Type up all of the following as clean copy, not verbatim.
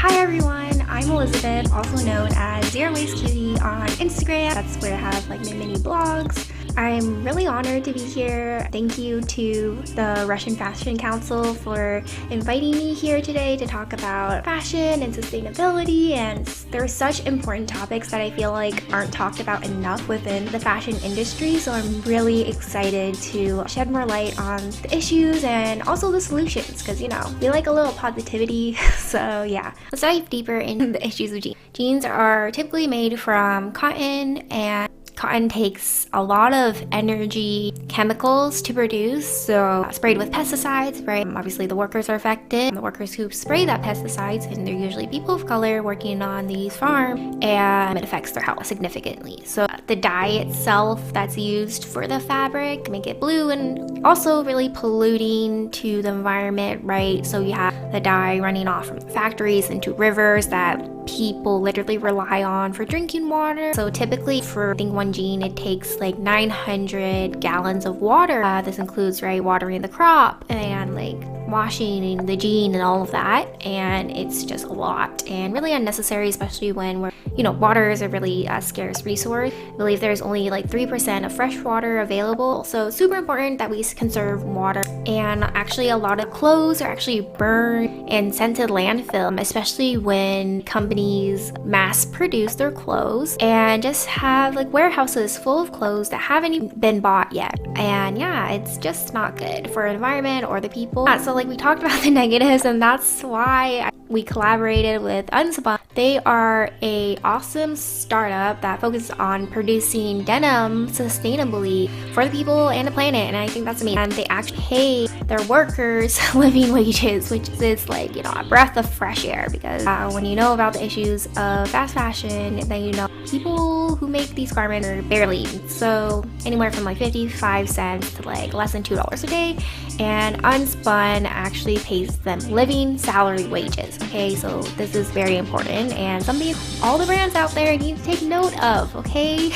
Hi everyone, I'm Elizabeth, also known as Zero Waste Cutie on Instagram. That's where I have like my mini blogs. I'm really honored to be here. Thank you to the Russian Fashion Council for inviting me here today to talk about fashion and sustainability, and there are such important topics that I feel like aren't talked about enough within the fashion industry, so I'm really excited to shed more light on the issues and also the solutions, because you know, we like a little positivity. So yeah, let's dive deeper into the issues of jeans. Jeans are typically made from cotton, and cotton takes a lot of energy, chemicals to produce, so sprayed with pesticides, right? Obviously the workers are affected, the workers who spray that pesticides, and they're usually people of color working on these farms, and it affects their health significantly. So the dye itself that's used for the fabric make it blue, and also really polluting to the environment, right? So you have the dye running off from factories into rivers that people literally rely on for drinking water. So typically for one jean, it takes like 900 gallons of water. This includes, right, watering the crop and like washing the jean and all of that, and it's just a lot and really unnecessary, especially when we're, you know, water is a really scarce resource. I believe there's only like 3% of fresh water available, so super important that we conserve water. And actually a lot of clothes are actually burned and sent to landfill, especially when companies mass produce their clothes and just have like warehouses full of clothes that haven't even been bought yet. And yeah, it's just not good for the environment or the people. So like we talked about the negatives, and that's why we collaborated with Unspun. They are a awesome startup that focuses on producing denim sustainably for the people and the planet, and I think that's amazing. And they actually pay their workers living wages, which is like, you know, a breath of fresh air, because when you know about the issues of fast fashion, then you know people who make these garments are barely eaten. So anywhere from like 55 cents to like less than $2 a day, and Unspun actually pays them living salary wages. Okay, so this is very important and something all the brands out there need to take note of, okay?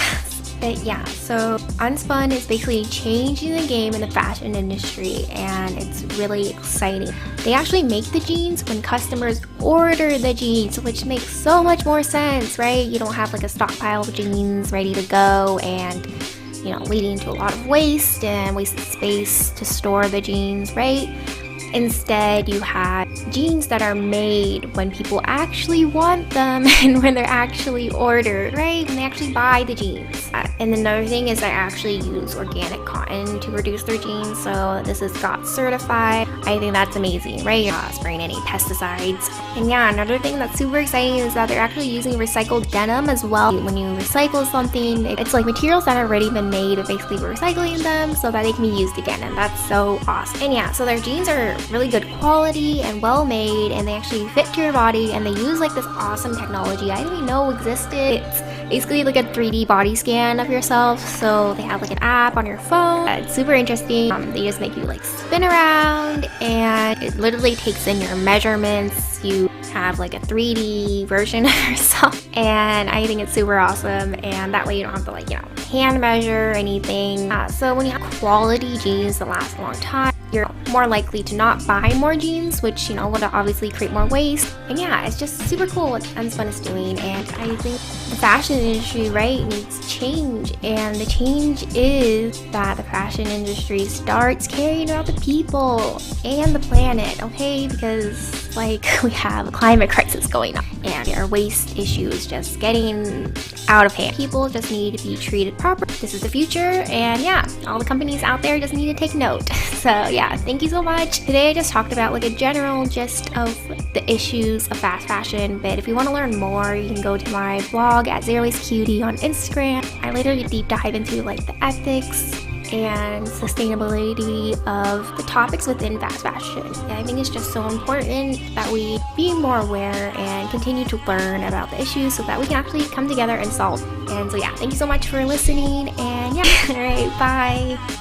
But yeah, so Unspun is basically changing the game in the fashion industry, and it's really exciting. They actually make the jeans when customers order the jeans, which makes so much more sense, right? You don't have like a stockpile of jeans ready to go, and you know, leading to a lot of waste and wasted space to store the jeans, right? Instead, you have jeans that are made when people actually want them and when they're actually ordered, right? When they actually buy the jeans. And another thing is they actually use organic cotton to produce their jeans, so this is GOT certified. I think that's amazing, right? You're not spraying any pesticides. And yeah, another thing that's super exciting is that they're actually using recycled denim as well. When you recycle something, it's like materials that have already been made, and basically we're recycling them so that they can be used again, and that's so awesome. And yeah, so their jeans are really good quality and well made, and they actually fit to your body, and they use like this awesome technology I didn't even know existed. It's basically like a 3D body scan of yourself, so they have like an app on your phone. It's super interesting. They just make you like spin around, and it literally takes in your measurements. You have like a 3D version of yourself, and I think it's super awesome, and that way you don't have to like, you know, hand measure or anything. So when you have quality jeans that last a long time, you're more likely to not buy more jeans, which, you know, would obviously create more waste. And yeah, it's just super cool what Unspun is doing, and I think the fashion industry, right, needs change, and the change is that the fashion industry starts caring about the people and the planet, okay? Because like we have a climate crisis going on, and our waste issue is just getting out of hand. People just need to be treated properly. This is the future, and yeah, all the companies out there just need to take note. So yeah, thank you so much. Today I just talked about like a general gist of the issues of fast fashion, but if you want to learn more, you can go to my blog at Zero Waste Cutie on Instagram. I literally deep dive into like the ethics and sustainability of the topics within fast fashion. And I think it's just so important that we be more aware and continue to learn about the issues so that we can actually come together and solve. And so yeah, thank you so much for listening, and yeah, alright, bye.